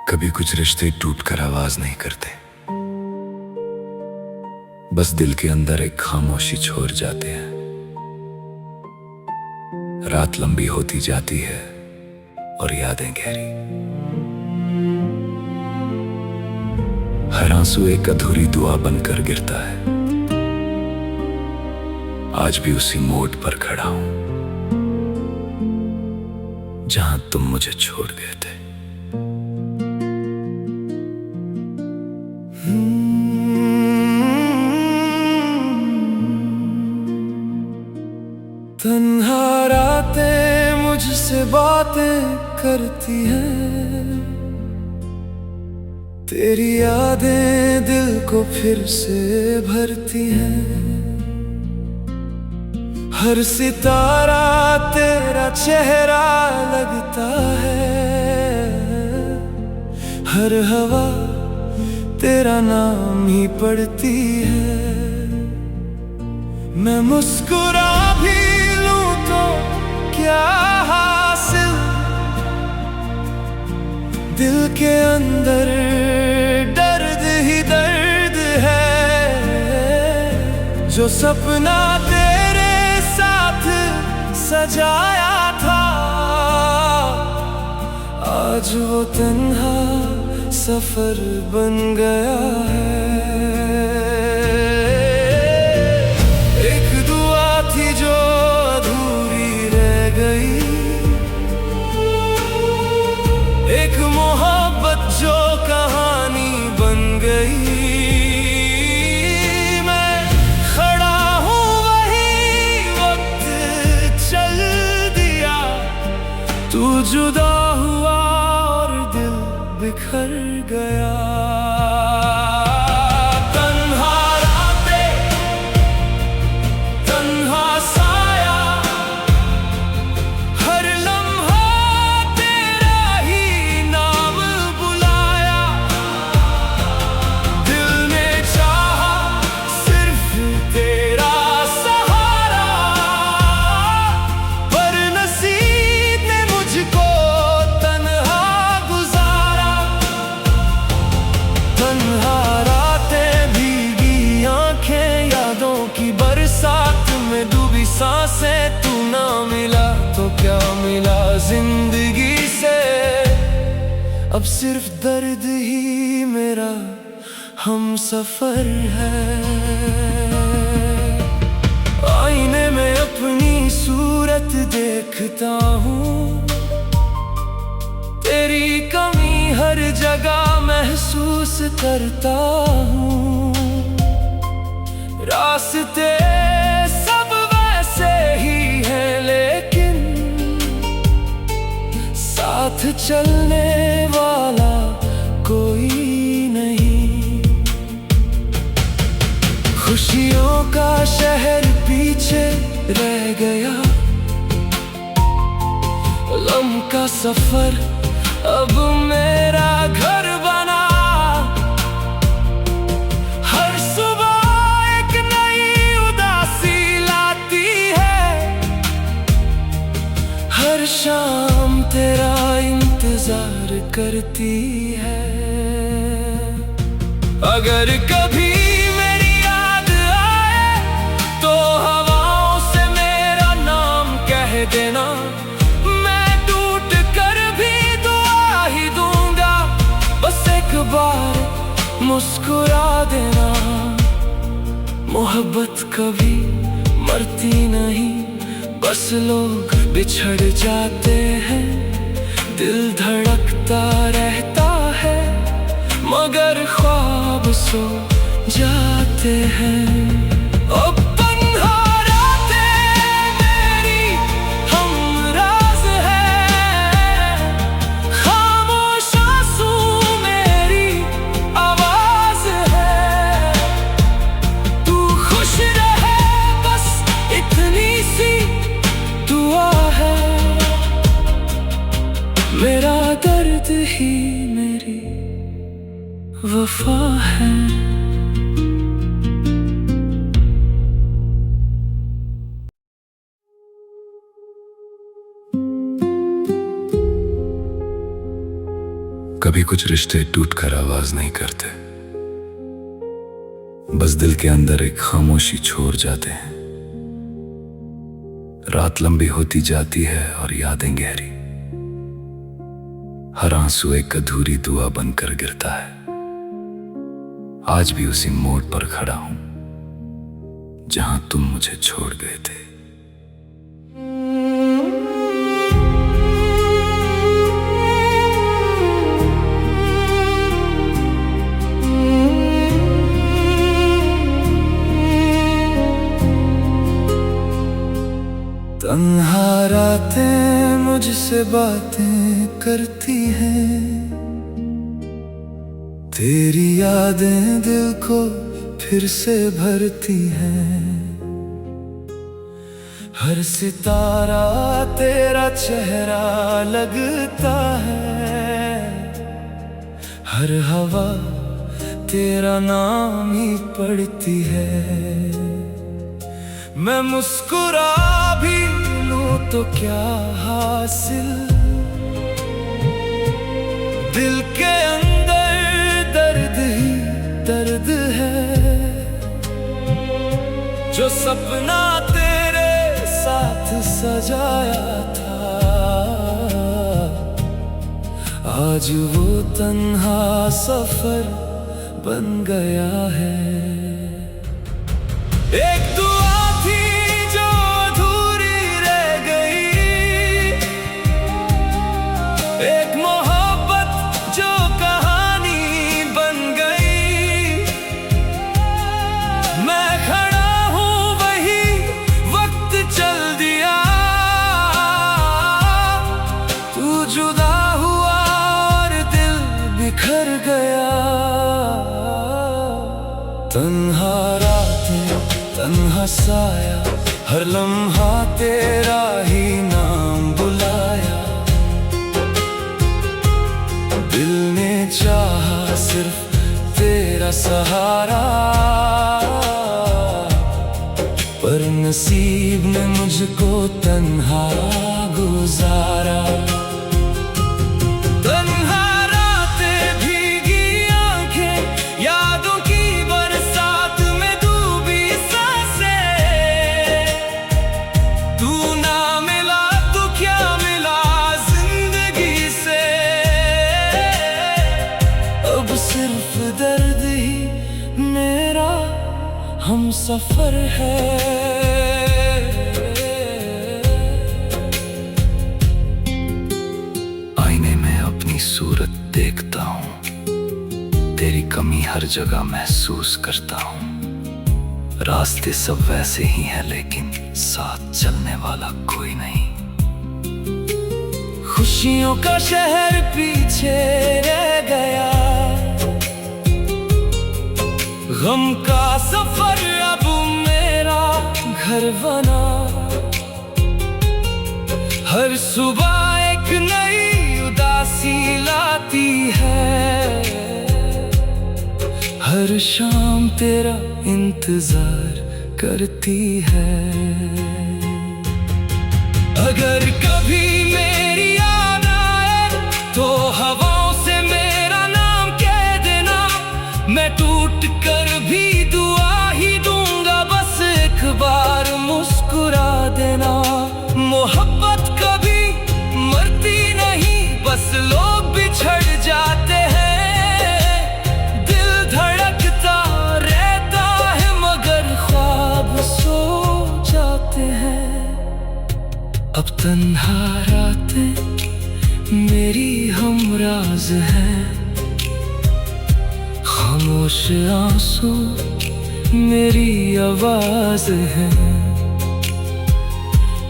कभी कुछ रिश्ते टूट कर आवाज नहीं करते, बस दिल के अंदर एक खामोशी छोड़ जाते हैं। रात लंबी होती जाती है और यादें गहरी। हर आंसू एक अधूरी दुआ बनकर गिरता है। आज भी उसी मोड़ पर खड़ा हूं जहां तुम मुझे छोड़ गए थे। तन्हा रातें मुझसे बातें करती हैं, तेरी यादें दिल को फिर से भरती हैं। हर सितारा तेरा चेहरा लगता है, हर हवा तेरा नाम ही पढ़ती है। मैं मुस्कुरा भी लूं तो क्या हासिल, दिल के अंदर दर्द ही दर्द है। जो सपना तेरे साथ सजाया था, आज वो तन्हा सफर बन गया है। एक दुआ थी जो अधूरी रह गई, एक मोहब्बत जो कहानी बन गई। मैं खड़ा हूँ वही, वक्त चल दिया, तू जुदा हुआ और दिल बिखर गया। तन्हा रातें, तन्हा साया, हर लम्हा तेरा ही नाम बुलाया। दिल ने चाहा सिर्फ तेरा सहारा, पर नसीब ने मुझको तन्हा गुजारा। तन्हा रातें, भीगी आंखें, यादों की बरसात में डूबी सांसें। तू ना मिला तो क्या मिला जिंदगी से, अब सिर्फ दर्द ही मेरा हम सफर है। आईने में अपनी सूरत देखता हूँ, तेरी कमी हर जगह महसूस करता हूँ। रास्ते सब वैसे ही हैं, लेकिन साथ चलने वाला कोई नहीं। खुशियों का शहर पीछे रह गया, गम का सफर अब मेरा घर बना। हर सुबह एक नई उदासी लाती है, हर शाम तेरा इंतजार करती है। अगर कभी मेरी याद आए तो हवाओं से मेरा नाम कह देना। बार मुस्कुरा देना। मोहब्बत कभी मरती नहीं, बस लोग बिछड़ जाते हैं। दिल धड़कता रहता है, मगर ख्वाब सो जाते हैं। अब तन्हा रातें मेरी हमराज है, खामोश आंसू मेरी आवाज है। तू खुश रहे बस इतनी सी दुआ है, मेरा दर्द ही मेरी वफा है। कभी कुछ रिश्ते टूटकर आवाज नहीं करते, बस दिल के अंदर एक खामोशी छोड़ जाते हैं। रात लंबी होती जाती है और यादें गहरी, हर आंसू एक अधूरी दुआ बनकर गिरता है। आज भी उसी मोड़ पर खड़ा हूं जहां तुम मुझे छोड़ गए थे। तन्हा रातें मुझसे बातें करती हैं, तेरी यादें दिल को फिर से भरती हैं। हर सितारा तेरा चेहरा लगता है, हर हवा तेरा नाम ही पढ़ती है। मैं मुस्कुरा भी लूं तो क्या हासिल, दिल के अंदर दर्द ही दर्द है। जो सपना तेरे साथ सजाया था, आज वो तन्हा सफर बन गया है। एक दुआ थी जो अधूरी रह गई, एक मोहब्बत जो कहानी बन गई। मैं खड़ा हूँ वही वक्त चल दिया, तू जुदा हुआ और दिल बिखर गया। तन्हा रातें तन्हा साया, हर लम्हा तेरा ही नाम बुलाया। दिल ने चाहा सिर्फ तेरा सहारा, पर नसीब ने मुझको तन्हा गुजारा। तन्हा रातें भीगी आंखें यादों की बरसात में डूबी सांसें। तू ना मिला तो क्या मिला जिंदगी से, अब सिर्फ दर्द ही मेरा हम सफर है। आईने में अपनी सूरत देखता हूँ, तेरी कमी हर जगह महसूस करता हूँ। रास्ते सब वैसे ही हैं लेकिन साथ चलने वाला कोई नहीं। खुशियों का शहर पीछे रह गया, गम का सफर अब मेरा घर बना। हर सुबह एक नई उदासी लाती है, हर शाम तेरा इंतजार करती है। अगर कभी मेरी याद आए तो हवाओं से मेरा नाम कह देना। मैं टूट कर भी दुआ ही दूंगा, बस एक बार मुस्कुरा देना। मोहब्बत कभी मरती नहीं, बस लोग बिछड़ जाते हैं। दिल धड़कता रहता है मगर ख्वाब सो जाते हैं। अब तन्हा रातें मेरी हमराज हैं, खामोश आंसू मेरी आवाज है।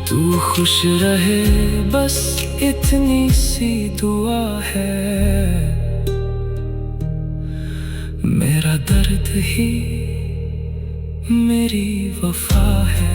तू खुश रहे बस इतनी सी दुआ है, मेरा दर्द ही मेरी वफा है।